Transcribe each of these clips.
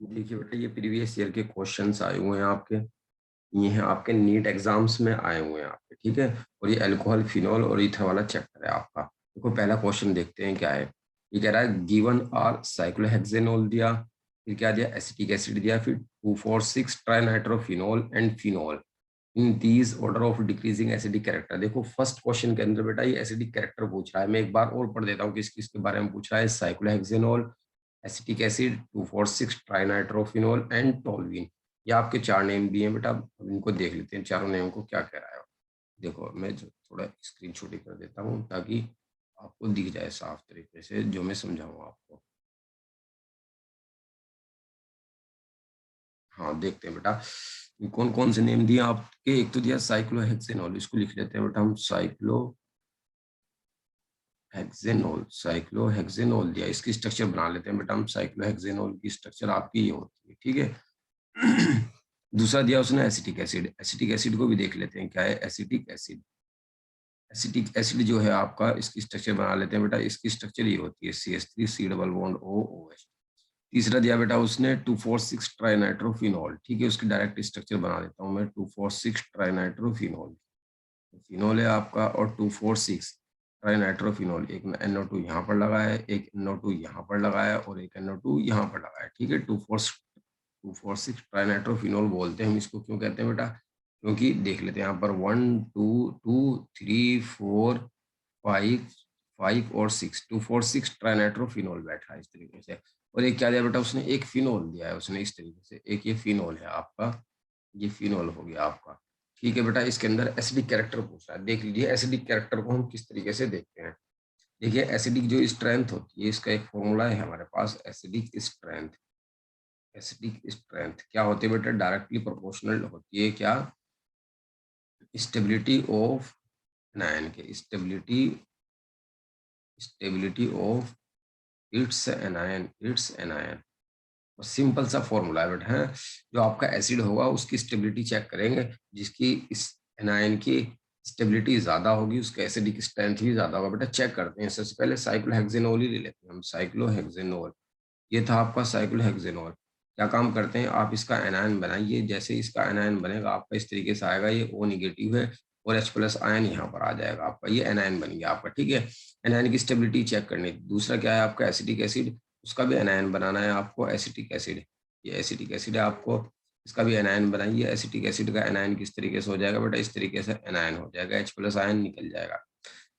देखिए बेटा, ये प्रीवियस ईयर के क्वेश्चंस आए हुए हैं आपके। ये हैं आपके नीट एग्जाम्स में आए हुए हैं आपके, ठीक है। और ये अल्कोहल, फिनॉल और ईथर वाला चैप्टर है आपका। देखो पहला क्वेश्चन देखते हैं क्या है। ये कह रहा है गिवन आर साइक्लोहेक्सेनोल दिया, फिर क्या दिया, एसिटिक एसिड दिया, फिर 2,4,6 trinitrophenol and phenol in these order of decreasing acidic character. देखो फर्स्ट क्वेश्चन के अंदर बेटा ये एसिडिक कैरेक्टर पूछ रहा है। मैं एक बार और पढ़ देता हूँ किस किस के बारे में पूछ रहा है। Cyclohexanol, acetic acid, 2,4,6 trinitrophenol and toluene. ये आपके चार नेम दिए हैं बेटा। अब इनको देख लेते हैं चारों नेम को क्या कह रहा है। देखो मैं थोड़ा स्क्रीन छोटी कर देता हूँ ताकि आपको दिख जाए साफ तरीके से जो मैं समझाऊँ आपको। हाँ देखते हैं बेटा, कौन कौन से नेम दिए आपके। एक तो दिया साइक्लोहेक्सेनॉल, इसको लिख लेते हैं बेटा हम। साइक्लोहेक्सेनॉल दिया, इसकी स्ट्रक्चर बना लेते हैं बेटा हम। साइक्लोहेक्सेनॉल की स्ट्रक्चर आपकी ये होती है, ठीक है। दूसरा दिया उसने एसिटिक एसिड। एसिटिक एसिड को भी देख लेते हैं क्या है। एसिटिक एसिड, एसिटिक एसिड जो है आपका, इसकी स्ट्रक्चर बना लेते हैं बेटा। इसकी स्ट्रक्चर ये होती है CH3 C double bond OOH। तीसरा दिया बेटा उसने 2,4,6 ट्राइनाइट्रोफिनॉल, ठीक है। उसकी डायरेक्ट स्ट्रक्चर बना देता हूँ मैं। 2,4,6 ट्राइनाइट्रोफिनॉल, फिनॉल है आपका। और 2,4,6 ट्राइनाइट्रोफिनॉल, एक NO2 यहाँ पर लगा है, एक NO2 यहाँ पर लगा है और एक NO2 यहाँ पर लगा है, ठीक है। 2,4,6 ट्राइनाइट्रोफिनॉल बोलते हैं हम इसको। क्यों कहते हैं बेटा, क्योंकि देख लेते हैं यहाँ पर 1 2 2 3 4 5 5 और 6, 2,4,6 ट्राइनाइट्रोफिनॉल बैठा है इस तरीके से। और एक क्या दिया बेटा उसने, एक फिनॉल दिया है उसने इस तरीके से। एक ये फिनॉल है आपका, ये फिनॉल हो गया आपका, ठीक है बेटा। इसके अंदर एसिडिक कैरेक्टर पूछा है। देख लीजिए एसिडिक कैरेक्टर को हम किस तरीके से देखते हैं। देखिए एसिडिक जो स्ट्रेंथ होती है, इसका एक फॉर्मूला है हमारे पास। एसिडिक स्ट्रेंथ, एसिडिक स्ट्रेंथ क्या होती है बेटा, डायरेक्टली प्रोपोर्शनल होती है क्या, स्टेबिलिटी ऑफ एनायन के, stability, stability of its anion. Simple सा फॉर्मूला है बेटा, है। जो आपका एसिड होगा उसकी स्टेबिलिटी चेक करेंगे, जिसकी इस एनायन की स्टेबिलिटी ज्यादा होगी उसका एसिडिक स्ट्रेंथ भी ज्यादा होगा। बेटा चेक करते हैं। सबसे पहले साइक्लोहेक्सेनोल ही ले लेते हैं हम। साइक्लोहेक्सेनोल, ये था आपका साइक्लोहेक्सेनोल। क्या काम करते हैं, आप इसका एनायन बनाइए। जैसे इसका एनायन बनेगा आपका इस तरीके से आएगा, ये O निगेटिव है और H+ आयन यहाँ पर आ जाएगा आपका। ये एनायन बन गया आपका, ठीक है। एनायन की स्टेबिलिटी चेक करनी है। दूसरा क्या है आपका, एसिटिक एसिड, उसका भी एनायन बनाना है आपको। एसिटिक एसिड, ये एसिटिक एसिड है आपको, इसका भी एनायन बनाइए। एसिटिक एसिड का एनायन किस तरीके से हो जाएगा बेटा, इस तरीके से एनायन हो जाएगा, H+ आयन निकल जाएगा।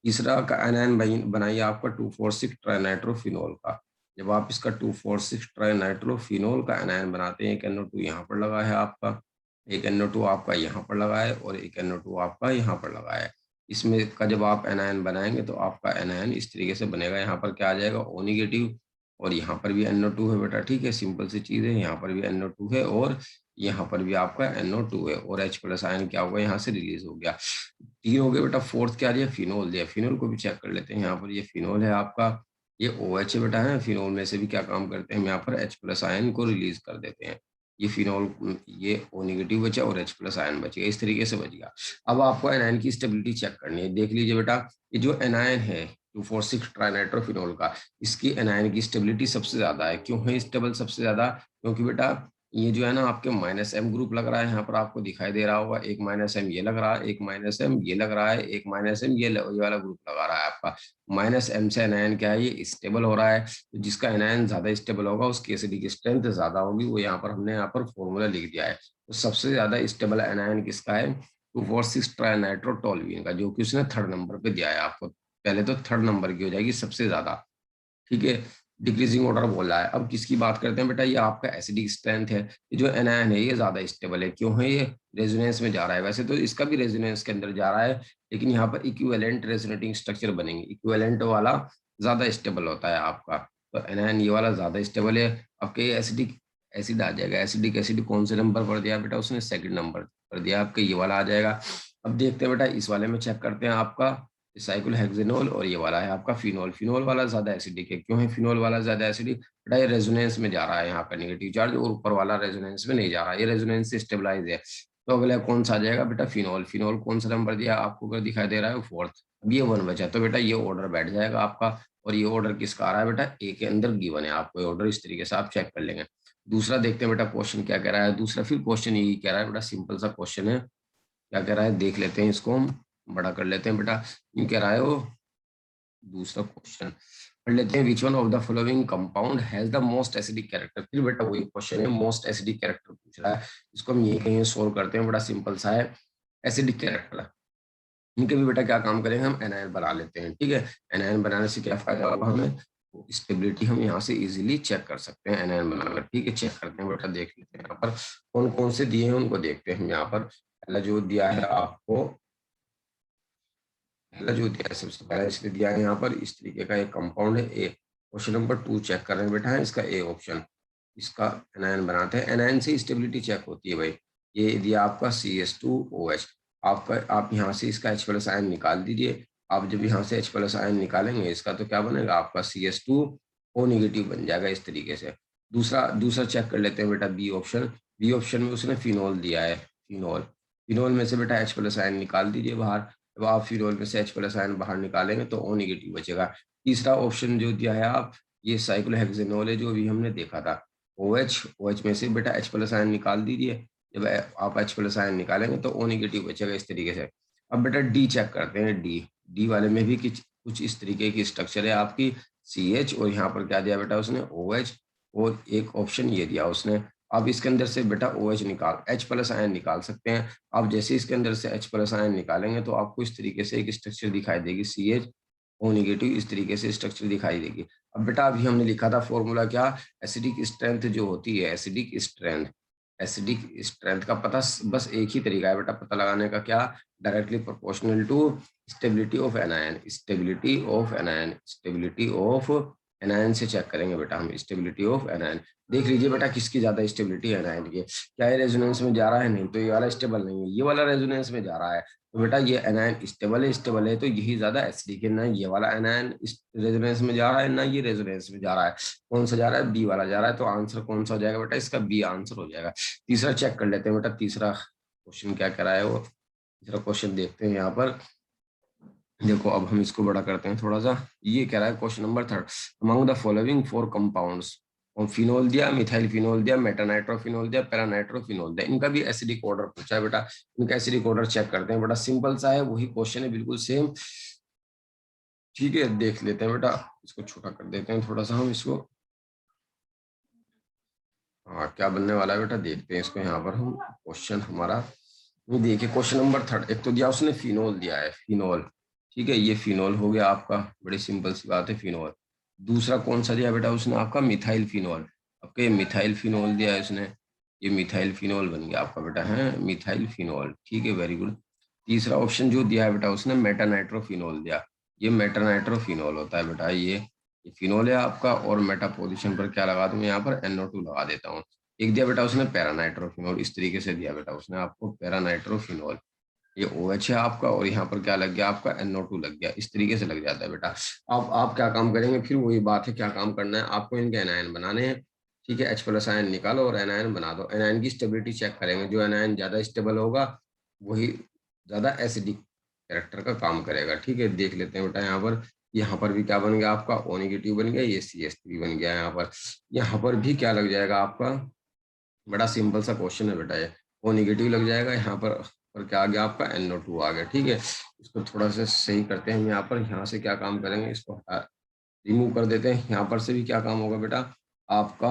तीसरा का एनायन बनाइए आपका 2,4,6 ट्राइनाइट्रोफिनॉल का। जब आप इसका 2,4,6 ट्राइनाइट्रोफिनॉल का एनायन बनाते हैं, एक NO2 यहाँ पर लगा है आपका, एक NO2 आपका यहाँ पर लगा है और एक NO2 आपका यहाँ पर लगा है। इसमें का जब आप एनायन बनाएंगे तो आपका एनायन इस तरीके से बनेगा। यहाँ पर क्या आ जाएगा, O निगेटिव, और यहाँ पर भी NO2 है बेटा, ठीक है। सिंपल सी चीज है, यहाँ पर भी NO2 है और यहाँ पर भी आपका NO2 है और H+ आयन क्या होगा, यहाँ से रिलीज हो गया। तीन हो गए बेटा। फोर्थ क्या दिया, फिनोल दिया। फिनोल को भी चेक कर लेते हैं। यहाँ पर ये फिनोल है आपका, ये OH है बेटा, है। फिनोल में से भी क्या काम करते हैं हम, यहाँ पर H+ आयन को रिलीज कर देते हैं। ये फिनोल, ये O निगेटिव बचा और H+ आयन बच गया, इस तरीके से बच गया। अब आपको एनायन की स्टेबिलिटी चेक करनी है। देख लीजिए बेटा, ये जो एनायन है 2,4,6 ट्राइनाइट्रोफिनोल का, इसकी एनायन की स्टेबिलिटी सबसे ज्यादा है। क्यों है स्टेबल सबसे ज्यादा, क्योंकि बेटा ये जो है ना आपके -M ग्रुप लग रहा है, यहाँ पर आपको दिखाई दे रहा होगा। एक -M ये लग रहा है, एक -M ये लग रहा है, एक -M ये वाला ग्रुप लगा रहा है आपका। -M से एनायन क्या है, ये स्टेबल हो रहा है। तो जिसका एनायन ज्यादा स्टेबल होगा उसकी एसिडिक स्ट्रेंथ ज्यादा होगी। वो यहाँ पर हमने यहाँ पर फॉर्मूला लिख दिया है। तो सबसे ज्यादा स्टेबल एनायन किसका है, 2,4,6 ट्राइनाइट्रोटोलुइन का, जो कि उसने थर्ड नंबर पे दिया है आपको। पहले तो थर्ड नंबर की हो जाएगी सबसे ज्यादा, ठीक है। डिक्रीजिंग ऑर्डर बोल रहा है। अब किसकी बात करते हैं बेटा, ये आपका एसिडिक स्ट्रेंथ है। ये जो एनायन है ये ज्यादा स्टेबल है। क्यों है, ये रेजोनेंस में जा रहा है। वैसे तो इसका भी रेजोनेंस के अंदर जा रहा है, लेकिन यहाँ पर इक्विवेलेंट रेजोनेटिंग स्ट्रक्चर बनेंगे। इक्विवेलेंट वाला ज्यादा स्टेबल होता है आपका। तो एनायन ये वाला ज्यादा स्टेबल है। आपके एसिडिक एसिड आ जाएगा। एसिडिक एसिड कौन से नंबर पर दिया बेटा उसने, सेकंड नंबर पर दिया आपके, ये वाला आ जाएगा। अब देखते हैं बेटा इस वाले में चेक करते हैं आपका साइक्लोहेक्सेनोल, और ये वाला है आपका फिनोल। फिनोल वाला ज्यादा एसिडिक है। क्यों है फिनोल वाला ज्यादा एसिडिक बेटा, ये रेजोनेंस में जा रहा है यहाँ पर नेगेटिव चार्ज, और ऊपर वाला रेजोनेंस में नहीं जा रहा है, ये रेजोनेंस से स्टेबलाइज है। तो अगला कौन सा आ जाएगा बेटा, फिनोल। फिनोल कौन सा नंबर दिया आपको, अगर दिखाई दे रहा है फोर्थ। अब ये 1 बचा, तो बेटा ये ऑर्डर बैठ जाएगा आपका। और ये ऑर्डर किसका आ रहा है बेटा, ए के अंदर गिवन है आपको ऑर्डर, इस तरीके से आप चेक कर लेंगे। दूसरा देखते हैं बेटा क्वेश्चन क्या कह रहा है। दूसरा फिर क्वेश्चन यही कह रहा है बेटा, सिंपल सा क्वेश्चन है। क्या कह रहा है देख लेते हैं, इसको हम बड़ा कर लेते हैं बेटा। ये कह रहा है वो दूसरा क्वेश्चन पढ़ लेते हैं। Which one of the following compound has the most acidic character. फिर बेटा वही क्वेश्चन है, मोस्ट एसिडिक कैरेक्टर पूछ रहा है। इसको हम यही कहीं सोल्व करते हैं, बड़ा सिंपल सा है। एसिडिक कैरेक्टर इनके भी बेटा क्या काम करेंगे, हम एनायन बना लेते हैं। ठीक है, एनायन बनाने से क्या फायदा होगा हमें, स्टेबिलिटी हम यहाँ से इजीली चेक कर सकते हैं एनायन बनाकर। ठीक है, चेक करते हैं बेटा, देख लेते हैं यहाँ पर कौन कौन से दिए हैं उनको देखते हैं हम। यहाँ पर पहला जो दिया है आपको, पहला जो दिया है सबसे पहला इसलिए दिया है यहाँ पर, इस तरीके का एक कंपाउंड है ए। क्वेश्चन नंबर 2 चेक कर रहे हैं बेटा, है इसका ए ऑप्शन। इसका एनायन बनाते हैं, एनायन से स्टेबिलिटी चेक होती है भाई। ये दिया आपका CH2OH। आपका आप यहाँ से इसका H+ आयन निकाल दीजिए। आप जब यहाँ से H+ आयन निकालेंगे इसका तो क्या बनेगा आपका CH2O नेगेटिव बन जाएगा इस तरीके से। दूसरा दूसरा चेक कर लेते हैं बेटा, बी ऑप्शन। बी ऑप्शन में उसने फिनोल दिया है, फिनोल। फिनोल में से बेटा H+ आयन निकाल दीजिए बाहर। जब आप फिनोल में से H+ आयन बाहर निकालेंगे तो O नेगेटिव बचेगा। तीसरा ऑप्शन जो दिया है आप, ये साइक्लोहेक्सेनोल है जो अभी हमने देखा था। OH में से बेटा H+ आयन निकाल दीजिए। जब आप H+ आयन निकालेंगे तो O नेगेटिव बचेगा इस तरीके से। अब बेटा डी चेक करते हैं, डी। डी वाले में भी कुछ इस तरीके की स्ट्रक्चर है आपकी, CH और यहाँ पर क्या दिया बेटा उसने, OH और एक ऑप्शन ये दिया उसने। आप इसके अंदर से बेटा OH निकाल H+ आयन निकाल सकते हैं। आप जैसे इसके अंदर से H+ आयन निकालेंगे तो आपको इस तरीके से एक स्ट्रक्चर दिखाई देगी, CH O नेगेटिव इस तरीके से स्ट्रक्चर दिखाई देगी। अब बेटा अभी हमने लिखा था फॉर्मूला क्या, एसिडिक स्ट्रेंथ जो होती है, एसिडिक स्ट्रेंथ, एसिडिक स्ट्रेंथ का पता बस एक ही तरीका है बेटा पता लगाने का, क्या, directly proportional to stability of anion. Stability of anion, stability of anion से चेक करेंगे बेटा हम, स्टेबिलिटी ऑफ एनायन। देख लीजिए बेटा किसकी ज्यादा स्टेबिलिटी है एनायन की। क्या ये रेजोनेंस में जा रहा है, नहीं तो ये वाला स्टेबल नहीं है, ये वाला रेजोनेंस में जा रहा है। तो बेटा ये एनायन स्टेबल है तो यही ज्यादा एसिडिक है, ना ये वाला एनायन रेजोनेंस में जा रहा है ना ये रेजोनेंस में जा रहा है। कौन सा जा रहा है, बी वाला जा रहा है। तो आंसर कौन सा हो जाएगा बेटा, इसका बी आंसर हो जाएगा। तीसरा चेक कर लेते हैं बेटा, तीसरा क्वेश्चन क्या करा है वो। तीसरा क्वेश्चन देखते हैं यहाँ पर। देखो अब हम इसको बड़ा करते हैं थोड़ा सा। ये कह रहा है question number 3, among the following 4 compounds, और फिनोल दिया, मिथाइल फिनोल दिया, मेटानाइट्रोफिनोल दिया, पैरानाइट्रोफिनोल दिया। इनका भी एसिडिक ऑर्डर पूछा है बेटा। इनका एसिडिक ऑर्डर चेक करते हैं, बड़ा सिंपल सा है, वही क्वेश्चन है बिल्कुल सेम। ठीक है, देख लेते हैं बेटा, इसको छोटा कर देते हैं थोड़ा सा हम इसको। हाँ क्या बनने वाला है बेटा, देखते हैं इसको यहाँ पर हम। क्वेश्चन हमारा ये देखिए, क्वेश्चन नंबर 3, एक तो दिया उसने फिनोल दिया है, फिनोल। ठीक है, ये फिनोल हो गया आपका, बड़ी सिंपल सी बात है, फिनोल। दूसरा कौन सा दिया बेटा उसने आपका, मिथाइल फिनोल। आपका ये मिथाइल फिनोल दिया है उसने, ये मिथाइल फिनोल बन गया आपका बेटा, है मिथाइल फिनोल। ठीक है, वेरी गुड। तीसरा ऑप्शन जो दिया है बेटा उसने, मेटानाइट्रोफिनोल दिया। ये मेटानाइट्रोफिनोल होता है बेटा, ये फिनोल है आपका। और मेटा पोजीशन पर क्या लगा दूं, यहाँ पर NO2 लगा देता हूँ। एक दिया बेटा उसने पैरानाइट्रोफिनोल, इस तरीके से दिया बेटा उसने आपको पैरानाइट्रोफिनोल। ये OH है आपका, और यहाँ पर क्या लग गया आपका, NO2 लग गया, इस तरीके से लग जाता है बेटा। अब आप क्या काम करेंगे, फिर वही बात है, क्या काम करना है आपको, इनके एनायन बनाने हैं। ठीक है, H+ आयन निकालो और एनायन बना दो। एनायन की स्टेबिलिटी चेक करेंगे, जो एनायन ज्यादा स्टेबल होगा वही ज्यादा एसिडिक कैरेक्टर का काम करेगा। ठीक है, देख लेते हैं बेटा यहाँ पर भी क्या बन गया आपका, O नेगेटिव बन गया, ये CH3 बन गया। यहाँ पर भी क्या लग जाएगा आपका, बड़ा सिंपल सा क्वेश्चन है बेटा ये। O नेगेटिव लग जाएगा यहाँ पर क्या आ गया आपका, NO2 आ गया। ठीक है, इसको थोड़ा सा सही करते हैं हम। यहाँ से क्या काम करेंगे, इसको हटा रिमूव कर देते हैं। यहाँ पर से भी क्या काम होगा बेटा, आपका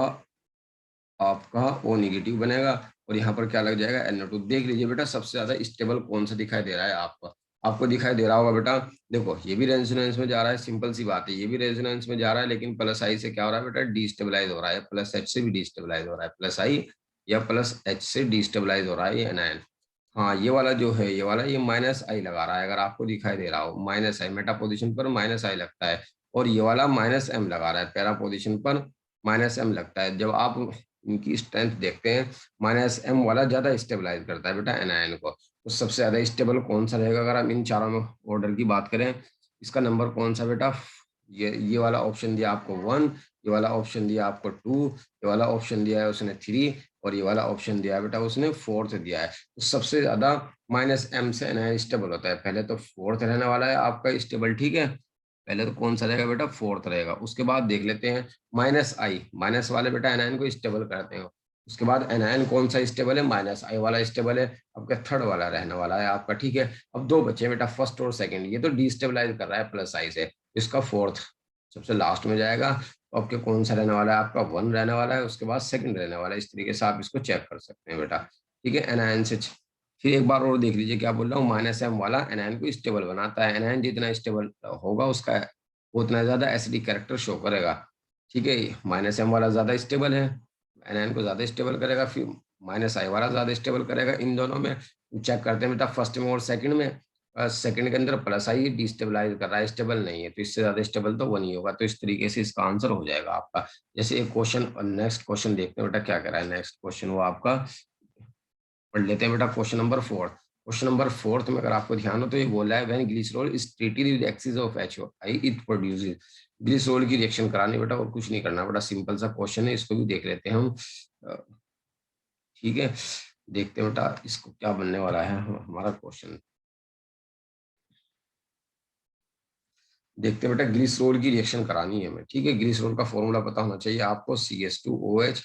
आपका O नेगेटिव बनेगा, और यहाँ पर क्या लग जाएगा, NO2। देख लीजिए बेटा सबसे ज्यादा स्टेबल कौन सा दिखाई दे रहा है आपको, आपको दिखाई दे रहा होगा बेटा। देखो ये भी रेजोनेंस में जा रहा है, सिंपल सी बात है, ये भी रेजोनेंस में जा रहा है, लेकिन प्लस आई से क्या हो रहा है बेटा, डिस्टेबलाइज हो रहा है। प्लस H से भी डिस्टेबलाइज हो रहा है, प्लस आई या प्लस H से डिस्टेबलाइज हो रहा है ये एनायन। हाँ ये वाला जो है, ये वाला ये माइनस आई लगा रहा है, अगर आपको दिखाई दे रहा हो माइनस आई, मेटा पोजिशन पर माइनस आई लगता है। और ये वाला माइनस M लगा रहा है, पैरा पोजिशन पर माइनस M लगता है। जब आप इनकी स्ट्रेंथ देखते हैं, माइनस M वाला ज्यादा स्टेबलाइज करता है बेटा एनायन को। तो सबसे ज्यादा स्टेबल कौन सा रहेगा, अगर हम इन चारों में ऑर्डर की बात करें, इसका नंबर कौन सा बेटा, ये वाला ऑप्शन दिया आपको 1, ये वाला ऑप्शन दिया आपको 2, ये वाला ऑप्शन दिया है उसने 3, और ये वाला ऑप्शन दिया है बेटा उसने 4th दिया है। तो सबसे ज्यादा माइनस M से एनायन स्टेबल होता है। पहले तो 4th रहने वाला है आपका स्टेबल, ठीक है। पहले तो कौन सा रहेगा बेटा, फोर्थ रहेगा। उसके बाद देख लेते हैं माइनस आई, माइनस वाले बेटा एनायन को स्टेबल करते हैं। उसके बाद एनायन कौन सा स्टेबल है, माइनस आई वाला स्टेबल है, आपका थर्ड वाला रहने वाला है आपका, ठीक है। अब दो बचे बेटा, फर्स्ट और सेकंड, ये तो डिस्टेबलाइज कर रहा है प्लस आई से, इसका फोर्थ सबसे लास्ट में जाएगा। तो आपके कौन सा रहने वाला है, आपका वन रहने वाला है, उसके बाद सेकंड रहने वाला है। इस तरीके से आप इसको चेक कर सकते हैं बेटा, ठीक है। एनायन से फिर एक बार और देख लीजिए, क्या बोल रहा हूँ, माइनस एम वाला एनायन को स्टेबल बनाता है। एनायन जितना स्टेबल होगा उसका उतना ज्यादा एसिडिक कैरेक्टर शो करेगा, ठीक है। माइनस एम वाला ज्यादा स्टेबल है, एनायन को ज्यादा स्टेबल करेगा, फिर माइनस आई वाला ज्यादा स्टेबल करेगा। इन दोनों में चेक करते हैं बेटा, फर्स्ट में और सेकंड में। सेकंड के अंदर प्लस आई डिस्टेबलाइज कर रहा है, स्टेबल नहीं है, तो इससे ज्यादा स्टेबल तो वन ही होगा। तो इस तरीके से इसका आंसर हो जाएगा आपका। जैसे एक क्वेश्चन, नेक्स्ट क्वेश्चन देखते हैं बेटा क्या कर रहा है। नेक्स्ट क्वेश्चन वो आपका पढ़ लेते हैं बेटा, question number fourth. Question number fourth में अगर आपको ध्यान हो तो ये बोला है, when glycerol is treated with axis of HI it produces. Glycerol की रिएक्शन करानी बेटा, और कुछ नहीं करना बेटा, सिंपल सा क्वेश्चन है, इसको भी देख लेते हैं हम। ठीक है, देखते हैं बेटा इसको क्या बनने वाला है हमारा क्वेश्चन। देखते हैं बेटा, ग्लिसरॉल की रिएक्शन करानी है हमें, ठीक है। ग्लिसरॉल का फॉर्मूला पता होना चाहिए आपको, CH2OH,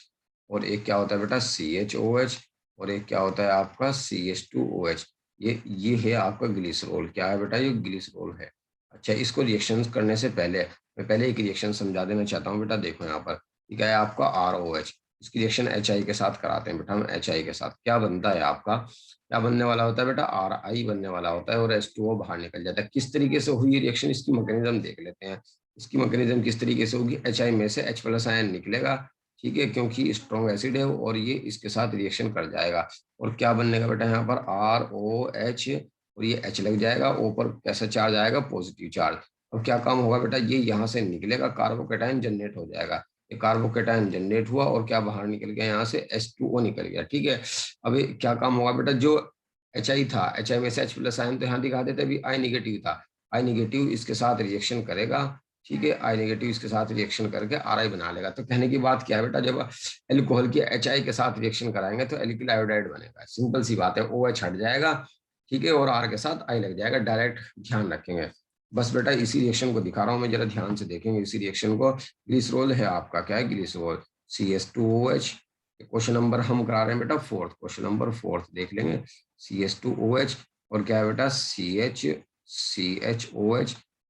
और एक क्या होता है बेटा, CHOH, और एक क्या होता है आपका CH2OH। ये है आपका ग्लिसरॉल। क्या है बेटा, ये ग्लिसरॉल है। अच्छा, इसको रिएक्शन करने से पहले मैं पहले एक रिएक्शन समझा देना चाहता हूँ बेटा। देखो यहाँ पर क्या है आपका ROH, इसकी रिएक्शन HI के साथ कराते हैं बेटा हम। HI के साथ क्या बनता है आपका, क्या बनने वाला होता है बेटा, RI बनने वाला होता है, और H2O बाहर निकल जाता है। किस तरीके से हुई रिएक्शन, इसकी मैकेनिज्म देख लेते हैं। इसकी मैकेनिज्म किस तरीके से होगी, HI में से H प्लस आयन निकलेगा, ठीक है, क्योंकि स्ट्रॉन्ग एसिड है, और ये इसके साथ रिएक्शन कर जाएगा। और क्या बनेगा बेटा यहाँ पर, ROH, और ये H लग जाएगा, O पर कैसा चार्ज आएगा, पॉजिटिव चार्ज। अब क्या काम होगा बेटा, ये यहाँ से निकलेगा, कार्बोकेटाइन जनरेट हो जाएगा। ये कार्बोकेटाइन जनरेट हुआ, और क्या बाहर निकल गया, यहाँ से H2O निकल गया, ठीक है। अब क्या काम होगा बेटा, जो HI था, HI में से H प्लस आयन तो यहाँ दिखा देते, अभी I निगेटिव था, I निगेटिव इसके साथ रिएक्शन करेगा, ठीक है। I नेगेटिव इसके साथ रिएक्शन करके RI बना लेगा। तो कहने की बात क्या है बेटा, जब एल्कोहल की HI के साथ रिएक्शन कराएंगे तो एल्किल आयोडाइड बनेगा, सिंपल सी बात है। OH हट जाएगा, ठीक है, और R के साथ I लग जाएगा, डायरेक्ट ध्यान रखेंगे। बस बेटा इसी रिएक्शन को दिखा रहा हूँ मैं, जरा ध्यान से देखेंगे इसी रिएक्शन को। ग्लिसरॉल है आपका, क्या है, ग्लिसरॉल, CH2OH। क्वेश्चन नंबर हम करा रहे हैं बेटा फोर्थ, क्वेश्चन नंबर फोर्थ देख लेंगे। CH2OH, और क्या है बेटा, CHOH,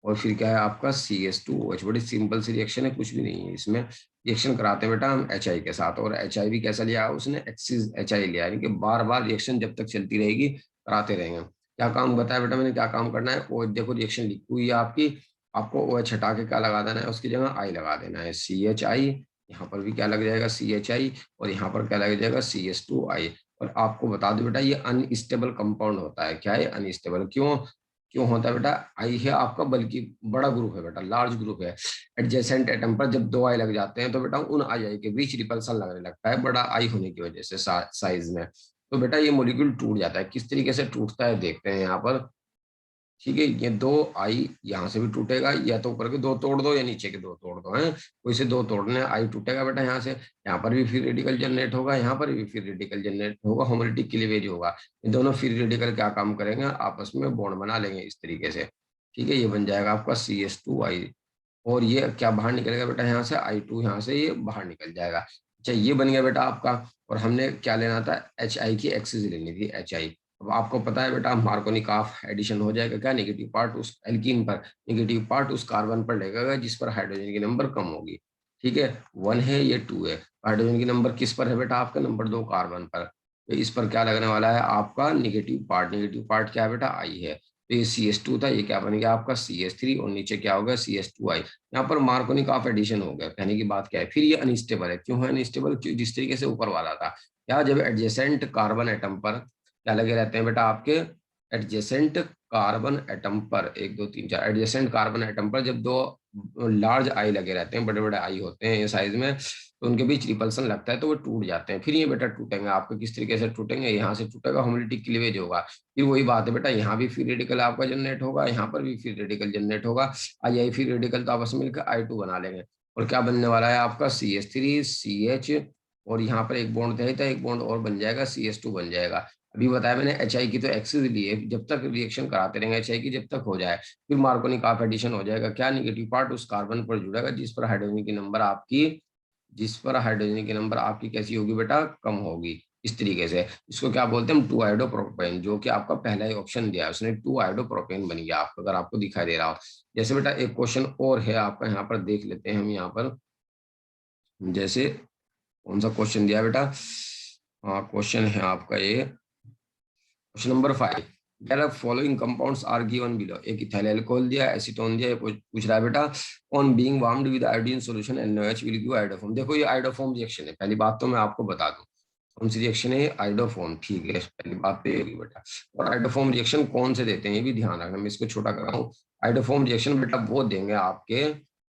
और फिर क्या है आपका CH2OH। बड़ी सिंपल सी रिएक्शन है, कुछ भी नहीं है इसमें। रिएक्शन कराते हैं बेटा हम HI के साथ, और HI भी कैसा लिया उसने, एक्सिस HI लिया, यानी कि बार बार रिएक्शन जब तक चलती रहेगी कराते रहेंगे। क्या काम बताया बेटा मैंने, क्या काम करना है, ओ देखो रिएक्शन लिखी हुई है आपकी, आपको OH हटा के क्या लगा देना है, उसकी जगह I लगा देना है, CHI। यहाँ पर भी क्या लग जाएगा, CHI, और यहाँ पर क्या लग जाएगा, CH2I। और आपको बता दो बेटा, ये अनस्टेबल कंपाउंड होता है। क्या है, अनस्टेबल, क्यों क्यों होता है बेटा, आई है आपका, बल्कि बड़ा ग्रुप है बेटा, लार्ज ग्रुप है। एडजेसेंट एटम पर जब दो आई लग जाते हैं तो बेटा उन आई के बीच रिपल्सन लगने लगता है, बड़ा आई होने की वजह से साइज में। तो बेटा ये मॉलिक्यूल टूट जाता है। किस तरीके से टूटता है देखते हैं यहाँ पर, ठीक है। ये दो आई यहाँ से भी टूटेगा, या तो ऊपर के दो तोड़ दो या नीचे के दो तोड़ दो, है कोई से दो तोड़ने, आई टूटेगा बेटा यहाँ से। यहाँ पर भी फिर रेडिकल जनरेट होगा, यहाँ पर भी फिर रेडिकल जनरेट होगा, होमोलिटिक क्लीवेज होगा। ये दोनों फिर रेडिकल क्या काम करेंगे, आपस में बॉन्ड बना लेंगे इस तरीके से, ठीक है। ये बन जाएगा आपका CH2I, और ये क्या बाहर निकलेगा बेटा, यहाँ से I2, यहाँ से ये बाहर निकल जाएगा। अच्छा, ये बन गया बेटा आपका। और हमने क्या लेना था, HI की एक्सिस लेनी थी, HI। अब आपको पता है बेटा, मार्कोनिकॉफ एडिशन हो जाएगा, क्या नेगेटिव पार्ट उस एल्कीन पर, नेगेटिव पार्ट उस कार्बन पर लगेगा जिस पर हाइड्रोजन की नंबर कम होगी, ठीक है। 1 है, ये 2 है। हाइड्रोजन की नंबर किस पर है बेटा, आपका नंबर 2 कार्बन पर। तो इस पर क्या लगने वाला है आपका, निगेटिव पार्ट। निगेटिव पार्ट क्या है बेटा, I है। तो ये CH2 था, ये क्या बन गया आपका CH3, और नीचे क्या होगा, CH2I। यहाँ पर मार्कोनिक ऑफ एडिशन हो गया। कहने की बात क्या है, फिर ये अनस्टेबल है। क्यों है अनस्टेबल, क्यों, जिस तरीके से ऊपर वाला था, क्या जब एडजेसेंट कार्बन एटम पर क्या लगे रहते हैं बेटा आपके, एडजेसेंट कार्बन एटम पर, एक दो तीन चार, एडजेसेंट कार्बन एटम पर जब दो लार्ज आई लगे रहते हैं, बड़े बड़े आई होते हैं ये साइज में, तो उनके बीच रिपल्सन लगता है तो वो टूट जाते हैं। फिर ये बेटा टूटेंगे आपके, किस तरीके से टूटेंगे, यहाँ से टूटेगा, होमोलिटिक क्लीवेज होगा। फिर वही बात है बेटा, यहाँ भी फिर रेडिकल आपका जनरेट होगा, यहाँ पर भी फिर रेडिकल जनरेट होगा। आई फिर रेडिकल तो आपस में मिलकर I2 बना लेंगे, और क्या बनने वाला है आपका CH3 CH, और यहाँ पर एक बॉन्ड है, एक बॉन्ड और बन जाएगा, CH2 बन जाएगा। अभी बताया मैंने HI की तो एक्सिस ली है, जब तक रिएक्शन कराते रहेंगे HI की जब तक हो जाए, फिर मार्कोनिक ऑफ एडिशन हो जाएगा। क्या निगेटिव पार्ट उस कार्बन पर जुड़ेगा जिस पर हाइड्रोजन की नंबर आपकी कैसी होगी बेटा, कम होगी। इस तरीके से इसको क्या बोलते हैं हम, 2 आयोडोप्रोपेन, जो कि आपका पहला ही ऑप्शन दिया है उसने, 2 आयोडोप्रोपेन बन गया आपका, अगर आपको दिखाई दे रहा हो। जैसे बेटा एक क्वेश्चन और है आपका, यहाँ पर देख लेते हैं हम। यहाँ पर जैसे कौन सा क्वेश्चन दिया है बेटा, हाँ क्वेश्चन है आपका ये क्वेश्चन नंबर 5, यार following compounds are given below. एक इथाइल अल्कोहल दिया, एसीटोन दिया, पूछ रहा है बेटा on being warmed with iodine solution NaOH will give iodoform. देखो ये आयोडोफॉर्म रिएक्शन है, पहली बात तो मैं आपको बता दूं कौन सी रिएक्शन है, आयोडोफॉर्म, ठीक है, पहली बात तो ये बेटा। और आयोडोफॉर्म रिएक्शन कौन से देते हैं ये भी ध्यान रखना, मैं इसको छोटा कर रहा हूँ। आयोडोफॉर्म रिएक्शन बेटा वो देंगे आपके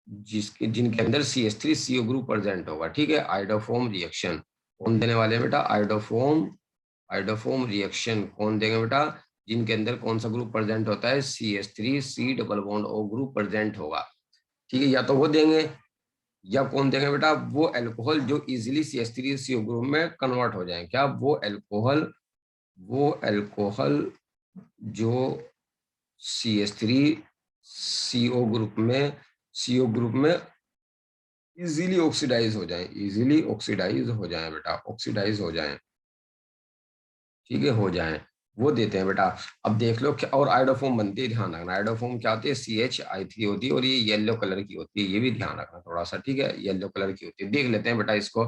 जिसके जिनके अंदर CH3CO ग्रुप प्रेजेंट होगा, ठीक है। आयोडोफॉर्म रिएक्शन कौन देने वाले हैं बेटा, आयोडोफॉर्म रिएक्शन कौन देंगे बेटा, जिनके अंदर कौन सा ग्रुप प्रेजेंट होता है, CH3C double bond O group present होगा, ठीक है। या तो वो देंगे या कौन देंगे बेटा, वो अल्कोहल जो इजीली CH3CO ग्रुप में कन्वर्ट हो जाए। क्या वो अल्कोहल जो CH3CO ग्रुप में इजीली ऑक्सीडाइज हो जाए बेटा, ऑक्सीडाइज हो जाए, ठीक है, हो जाए, वो देते हैं बेटा। अब देख लो क्या और आयोडोफॉर्म बनती है, ध्यान रखना। आयोडोफॉर्म क्या होती है, CHI3 होती है और ये येलो कलर की होती है, ये भी ध्यान रखना थोड़ा सा, ठीक है, येलो कलर की होती है। देख लेते हैं बेटा इसको,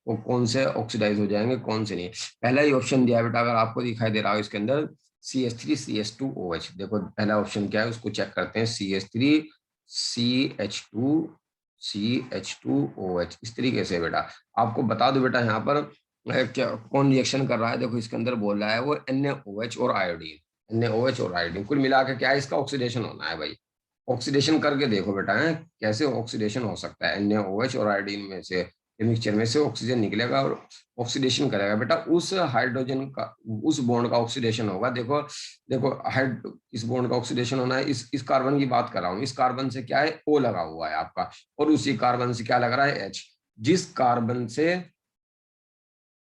वो कौन से ऑक्सीडाइज हो जाएंगे कौन से नहीं। पहला ही ऑप्शन दिया है बेटा, अगर आपको दिखाई दे रहा हो इसके अंदर CH3CH2OH, देखो पहला ऑप्शन क्या है उसको चेक करते हैं, CH3CH2OH, इस तरीके से बेटा। आपको बता दो बेटा यहाँ पर क्या कौन रिएक्शन कर रहा है, देखो इसके अंदर बोल रहा है वो NaOH और आयोडीन, NaOH और आयोडीन, कुल मिला के क्या है, इसका ऑक्सीडेशन होना है भाई। ऑक्सीडेशन करके देखो बेटा है कैसे ऑक्सीडेशन हो सकता है, NaOH और आयोडीन में से मिक्सचर में से ऑक्सीजन निकलेगा और ऑक्सीडेशन करेगा बेटा, उस हाइड्रोजन का, उस बॉन्ड का ऑक्सीडेशन होगा। देखो देखो इस बॉन्ड का ऑक्सीडेशन होना है, इस कार्बन की बात कर रहा हूँ, इस कार्बन से क्या है O लगा हुआ है आपका, और उसी कार्बन से क्या लग रहा है H। जिस कार्बन से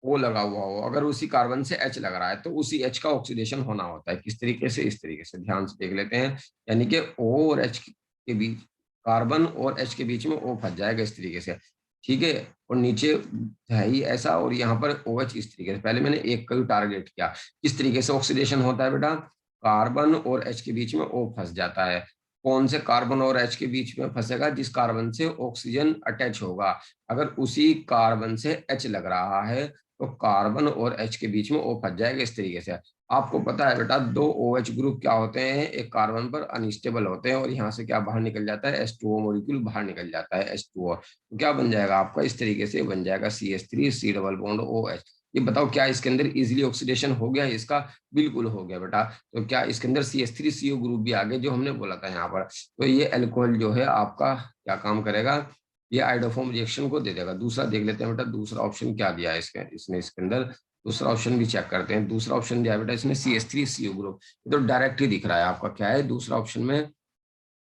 O लगा हुआ हो, अगर उसी कार्बन से H लग रहा है तो उसी H का ऑक्सीडेशन होना होता है। किस तरीके से, इस तरीके से, ध्यान से देख लेते हैं। यानी कि O और H के बीच, कार्बन और H के बीच में O फंस जाएगा इस तरीके से, ठीक है। और नीचे है ही ऐसा, और यहाँ पर OH इस तरीके से। पहले मैंने एक का ही टारगेट किया। किस तरीके से ऑक्सीडेशन होता है बेटा, कार्बन और H के बीच में O फंस जाता है। कौन से कार्बन और H के बीच में फंसेगा, जिस कार्बन से ऑक्सीजन अटैच होगा। अगर उसी कार्बन से H लग रहा है तो कार्बन और H के बीच में O फंस जाएगा इस तरीके से। आपको पता है बेटा 2 OH ग्रुप क्या होते हैं, एक कार्बन पर अनस्टेबल होते हैं, और यहाँ से क्या बाहर निकल जाता है, H2O मॉलिक्यूल बाहर निकल जाता है, H2O। तो क्या बन जाएगा आपका, इस तरीके से बन जाएगा CH3C डबल बॉन्ड OH। ये बताओ क्या इसके अंदर इजिली ऑक्सीडेशन हो गया इसका, बिल्कुल हो गया बेटा। तो क्या इसके अंदर CH3CO ग्रुप भी आ गए जो हमने बोला था यहाँ पर। तो ये अल्कोहल जो है आपका क्या काम करेगा, ये आइडोफॉर्म रिएक्शन को दे देगा। दूसरा देख लेते हैं बेटा, दूसरा ऑप्शन क्या दिया है इसने इसके अंदर, दूसरा ऑप्शन भी चेक करते हैं। दूसरा ऑप्शन दिया है बेटा इसमें CH3CO ग्रुप, ये तो डायरेक्ट ही दिख रहा है आपका, क्या है दूसरा ऑप्शन में,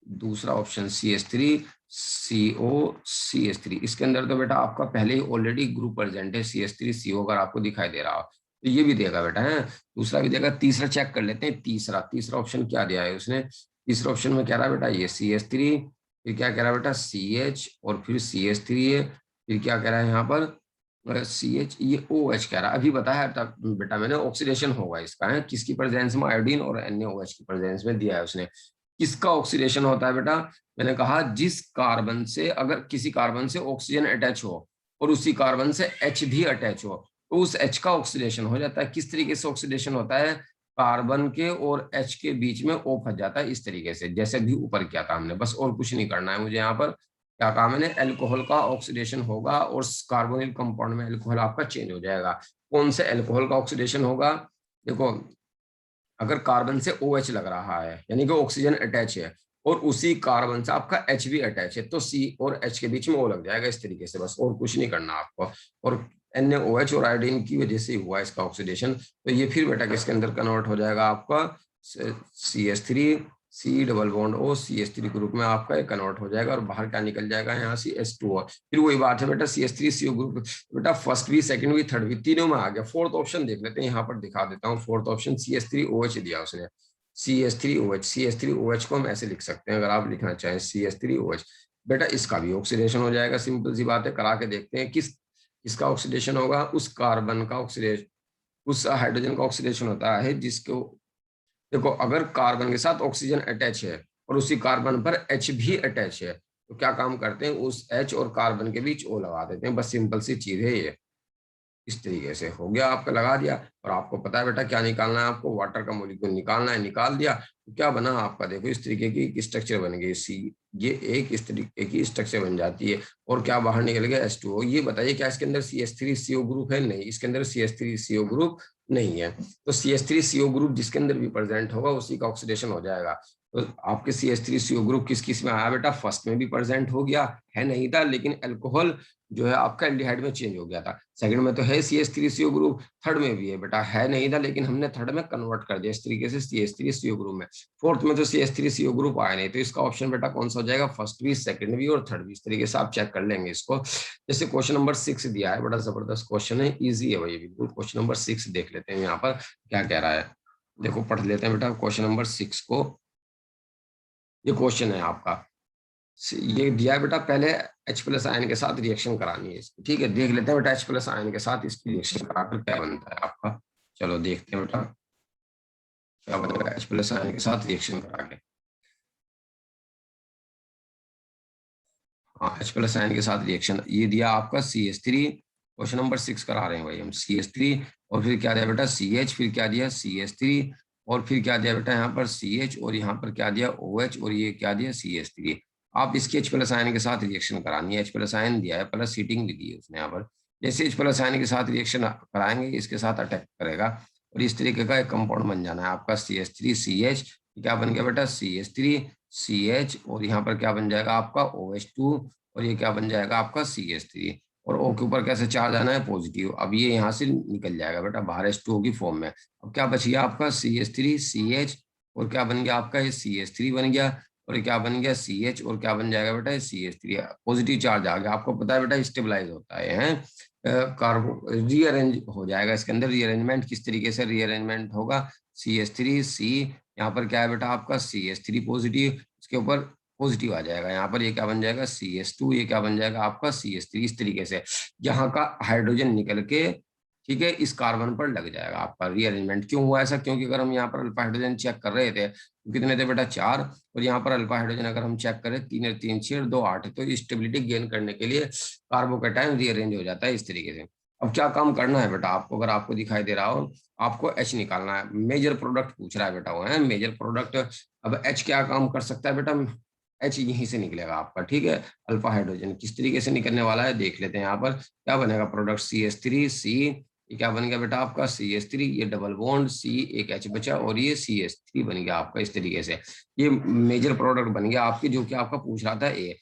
दूसरा ऑप्शन CH3CO CH3, इसके अंदर तो बेटा आपका पहले ही ऑलरेडी ग्रुप प्रेजेंट है CH3CO, अगर आपको दिखाई दे रहा हो तो ये भी देगा बेटा है, दूसरा भी देगा। तीसरा चेक कर लेते हैं, तीसरा तीसरा ऑप्शन क्या दिया है उसने। तीसरा ऑप्शन में कह रहा है बेटा ये CH3, फिर क्या कह रहा है बेटा CH, और फिर CH3 है, फिर क्या कह रहा है यहाँ पर CH, ये OH कह रहा है। अभी बताया था बेटा मैंने, ऑक्सीडेशन होगा इसका है, किसकी प्रेजेंस में, आयोडीन और NaOH की प्रेजेंस में दिया है उसने। किसका ऑक्सीडेशन होता है बेटा, मैंने कहा जिस कार्बन से, अगर किसी कार्बन से ऑक्सीजन अटैच हो और उसी कार्बन से H भी अटैच हो तो उस H का ऑक्सीडेशन हो जाता है। किस तरीके से ऑक्सीडेशन होता है, कार्बन के और H के बीच में O फंस जाता है इस तरीके से, जैसे भी ऊपर किया था हमने, बस और कुछ नहीं करना है मुझे यहाँ पर। क्या कहा मैंने, अल्कोहल का ऑक्सीडेशन होगा और कार्बोनिल कंपाउंड में अल्कोहल आपका चेंज हो जाएगा। कौन से अल्कोहल का ऑक्सीडेशन होगा, देखो अगर कार्बन से OH लग रहा है यानी कि ऑक्सीजन अटैच है, और उसी कार्बन से आपका H भी अटैच है, तो C और H के बीच में O लग जाएगा इस तरीके से, बस और कुछ नहीं करना आपको। और NaOH और आयोडीन की वजह से हुआ इसका ऑक्सीडेशन, तो ये फिर बेटा किसके अंदर कन्वर्ट हो जाएगा आपका, CH3 C double bond O CH3 group में आपका एक कन्वर्ट हो जाएगा और बाहर क्या निकल जाएगा यहाँ से H2O। फिर वही बात है बेटा CH3CO ग्रुप, बेटा फर्स्ट भी सेकंड भी थर्ड भी तीनों में आ गया। फोर्थ ऑप्शन देख लेते हैं, यहाँ पर दिखा देता हूँ। फोर्थ ऑप्शन CH3OH दिया उसने, CH3OH को हम ऐसे लिख सकते हैं अगर आप लिखना चाहें CH3OH। बेटा इसका भी ऑक्सीडेशन हो जाएगा, सिंपल सी बात है, करा के देखते हैं किसका ऑक्सीडेशन होगा। उस कार्बन का ऑक्सीडेशन, उस हाइड्रोजन का ऑक्सीडेशन होता है जिसको, देखो अगर कार्बन के साथ ऑक्सीजन अटैच है और उसी कार्बन पर H भी अटैच है, तो क्या काम करते हैं, उस H और कार्बन के बीच O लगा देते हैं। बस सिंपल सी चीज है ये। इस तरीके से हो गया, आपका लगा दिया। और आपको पता है बेटा क्या निकालना है, आपको वाटर का मॉलिक्यूल निकालना है। निकाल दिया तो क्या बना आपका, देखो इस तरीके की स्ट्रक्चर बन गई सी, ये एक इस तरीके की स्ट्रक्चर बन जाती है। और क्या बाहर निकल गया H2O। ये बताइए क्या इसके अंदर CH3CO ग्रुप है? नहीं, इसके अंदर CH3CO ग्रुप नहीं है। तो CH3CO ग्रुप जिसके अंदर भी प्रेजेंट होगा उसी का ऑक्सीडेशन हो जाएगा। तो आपके CH3CO ग्रुप किस किस में आया बेटा, फर्स्ट में भी प्रेजेंट हो गया है, नहीं था, लेकिन अल्कोहल जो है आपका एल्डिहाइड में चेंज हो गया था। सेकंड में तो है CH3CO ग्रुप, थर्ड में भी है बेटा, है नहीं था लेकिन हमने थर्ड में कन्वर्ट कर दिया इस तरीके से CH3CO ग्रुप में। फोर्थ में तो CH3CO ग्रुप आया नहीं, तो इसका ऑप्शन बेटा कौन सा हो जाएगा, फर्स्ट भी, सेकंड भी और थर्ड भी। इस तरीके से आप चेक कर लेंगे इसको। जैसे क्वेश्चन नंबर 6 दिया है, बड़ा जबरदस्त क्वेश्चन है, ईजी है भाई बिल्कुल। क्वेश्चन नंबर 6 देख लेते हैं यहाँ पर क्या कह रहा है। देखो पढ़ लेते हैं बेटा क्वेश्चन नंबर 6 को। ये क्वेश्चन है आपका, ये दिया है बेटा, पहले H+ आयन के साथ रिएक्शन करानी है इसकी, ठीक है। देख लेते हैं बेटा H+ आयन के साथ इसकी रिएक्शन कराकर क्या बनता है आपका। चलो देखते हैं बेटा क्या बनेगा H+ आयन के साथ रिएक्शन करा के। हाँ, H+ आयन के साथ रिएक्शन ये दिया आपका CH3। क्वेश्चन नंबर 6 करा रहे हैं भाई हम। CH3 और फिर क्या दिया बेटा CH, फिर क्या दिया CH3 और फिर क्या दिया बेटा यहाँ पर CH और यहाँ पर क्या दिया OH और ये क्या दिया CH3। आप इसके H+ आयन के साथ रिएक्शन करानी है। H+ आयन दिया है, प्लस हीटिंग भी दी है उसने यहाँ पर। जैसे H+ आयन के साथ रिएक्शन कराएंगे इसके साथ अटैक करेगा और इस तरीके का एक कंपाउंड बन जाना है आपका CH3CH। क्या बन गया बेटा CH3CH और यहाँ पर क्या बन जाएगा आपका OH2 और ये क्या बन जाएगा आपका CH3। और O के ऊपर कैसे चार्ज आना है, पॉजिटिव। अब ये यहाँ से निकल जाएगा बेटा बाहर H2O की फॉर्म में। अब क्या बच गया आपका CH3CH और क्या बन गया आपका ये CH3 बन गया और ये क्या बन गया CH और क्या बन जाएगा बेटा CH3। पॉजिटिव चार्ज आ गया। आपको पता है बेटा स्टेबलाइज होता है कार्बो, रीअरेंज हो जाएगा इसके अंदर। रीअरेंजमेंट किस तरीके से रीअरेंजमेंट होगा, CH3C, यहाँ पर क्या है बेटा आपका CH3 पॉजिटिव, इसके ऊपर पॉजिटिव आ जाएगा यहाँ पर। ये क्या बन जाएगा CH2, ये क्या बन जाएगा आपका CH3। इस तरीके से यहाँ का हाइड्रोजन निकल के, ठीक है, इस कार्बन पर लग जाएगा आपका। रीअरेंजमेंट क्यों हुआ ऐसा, क्योंकि अगर हम यहाँ पर अल्फा हाइड्रोजन चेक कर रहे थे तो कितने थे बेटा 4, और यहाँ पर अल्फा हाइड्रोजन अगर हम चेक करें 3 और 3 6 और 2 8, तो स्टेबिलिटी गेन करने के लिए कार्बोकेटायन रीअरेंज हो जाता है इस तरीके से। अब क्या काम करना है बेटा आपको, अगर आपको दिखाई दे रहा हो, आपको H निकालना है। मेजर प्रोडक्ट पूछ रहा है बेटा वो है मेजर प्रोडक्ट। अब H क्या काम कर सकता है बेटा, H यहीं से निकलेगा आपका, ठीक है। अल्फा हाइड्रोजन किस तरीके से निकलने वाला है देख लेते हैं यहाँ पर। क्या बनेगा प्रोडक्ट CH3C, ये क्या बन गया बेटा आपका CH3, ये डबल बॉन्ड C, एक H बचा और ये CH3 बन गया आपका इस तरीके से। ये मेजर प्रोडक्ट बन गया आपकी, जो कि आपका पूछ रहा था A,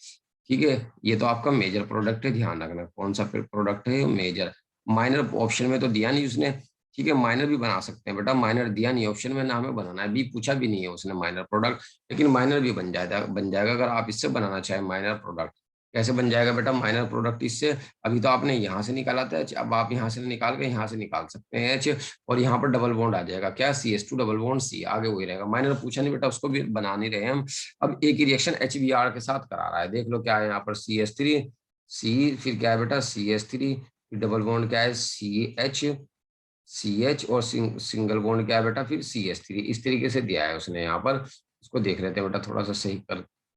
ठीक है। ये तो आपका मेजर प्रोडक्ट है, ध्यान रखना कौन सा प्रोडक्ट है मेजर। माइनर ऑप्शन में तो दिया नहीं उसने, ठीक है। माइनर भी बना सकते हैं बेटा, माइनर दिया नहीं ऑप्शन में, ना हमें बनाना है, बी पूछा भी नहीं है उसने माइनर प्रोडक्ट। लेकिन माइनर भी बन जाएगा अगर आप इससे बनाना चाहें माइनर प्रोडक्ट। कैसे बन जाएगा बेटा माइनर प्रोडक्ट इससे, अभी तो आपने यहाँ से निकाला था H, अब आप यहाँ से निकाल के यहाँ से निकाल सकते हैं H, और यहाँ पर डबल बॉन्ड आ जाएगा क्या CH2 डबल बॉन्ड C, आगे वही रहेगा। माइनर पूछा नहीं बेटा, उसको भी बना नहीं रहे हम। अब एक ही रिएक्शन HBr के साथ करा रहा है, देख लो क्या है यहाँ पर CH3C, फिर क्या है बेटा CH3, डबल बॉन्ड क्या है CH और सिंगल बॉन्ड क्या है बेटा फिर CH3। इस तरीके से दिया है उसने यहाँ पर। इसको देख लेते हैं बेटा थोड़ा सा सही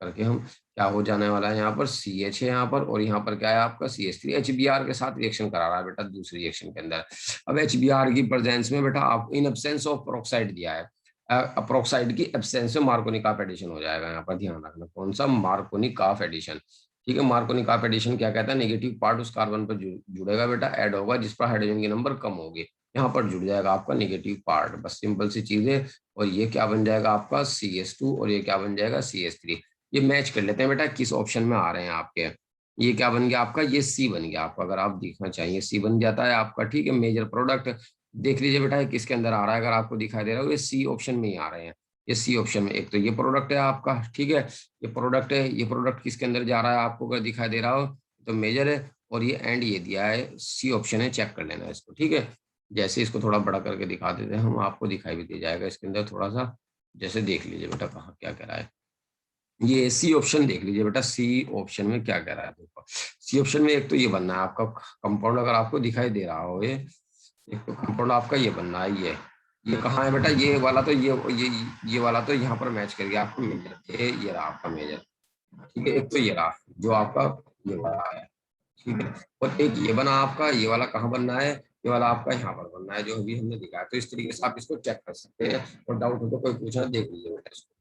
करके हम, क्या हो जाने वाला है यहाँ पर CH है यहाँ पर, और यहाँ पर क्या है आपका CH3। HBr के साथ रिएक्शन करा रहा है बेटा दूसरी रिएक्शन के अंदर। अब HBr की प्रेजेंस में बेटा आप इन एब्सेंस ऑफ पेरोक्साइड दिया है, पेरोक्साइड की एब्सेंस में मार्कोनिक ऑफ एडिशन हो जाएगा यहाँ पर। ध्यान रखना कौन सा, मार्कोनिक ऑफ एडिशन, ठीक है। मार्कोनिक ऑफ एडिशन क्या कहता है, नेगेटिव पार्ट उस कार्बन पर जुड़ेगा बेटा, ऐड होगा जिस पर हाइड्रोजन की नंबर कम होगी, यहाँ पर जुड़ जाएगा आपका नेगेटिव पार्ट। बस सिंपल सी चीज है। और ये क्या बन जाएगा आपका CH2 और ये क्या बन जाएगा CH3। ये मैच कर लेते हैं बेटा किस ऑप्शन में आ रहे हैं आपके। ये क्या बन गया आपका, ये C बन गया आपका, अगर आप देखना चाहिए C बन जाता है आपका, ठीक है। मेजर प्रोडक्ट देख लीजिए बेटा किसके अंदर आ रहा है, अगर आपको दिखाई दे रहा है ये C ऑप्शन में ही आ रहे हैं। ये सी ऑप्शन में। एक तो ये प्रोडक्ट है आपका, ठीक है, ये प्रोडक्ट है, ये प्रोडक्ट किसके अंदर जा रहा है आपको अगर दिखाई दे रहा हो तो मेजर है, और ये एंड ये दिया है, सी ऑप्शन है, चेक कर लेना है इसको, ठीक है। जैसे इसको थोड़ा बड़ा करके दिखा देते हैं हम, आपको दिखाई भी दे जाएगा इसके अंदर थोड़ा सा, जैसे देख लीजिए बेटा कहाँ क्या कह रहा है। ये सी ऑप्शन देख लीजिए बेटा, सी ऑप्शन में क्या कह रहा है देखो। सी ऑप्शन में एक तो ये बनना है आपका कंपाउंड, अगर आपको दिखाई दे रहा हो ये, एक तो कंपाउंड आपका ये बनना है, ये कहाँ है बेटा, ये वाला तो ये वाला तो यहाँ पर मैच कर गया आपको मेजर, ये रहा आपका मेजर, ठीक है। एक तो ये रहा जो आपका ये वाला है, ठीक है, और एक ये बना आपका, ये वाला कहाँ बनना है, ये वाला आपका यहाँ पर बनना है जो अभी हमने दिखाया। तो इस तरीके से आप इसको चेक कर सकते हैं, और डाउट हो तो कोई पूछना देख लीजिए बेटा इसको।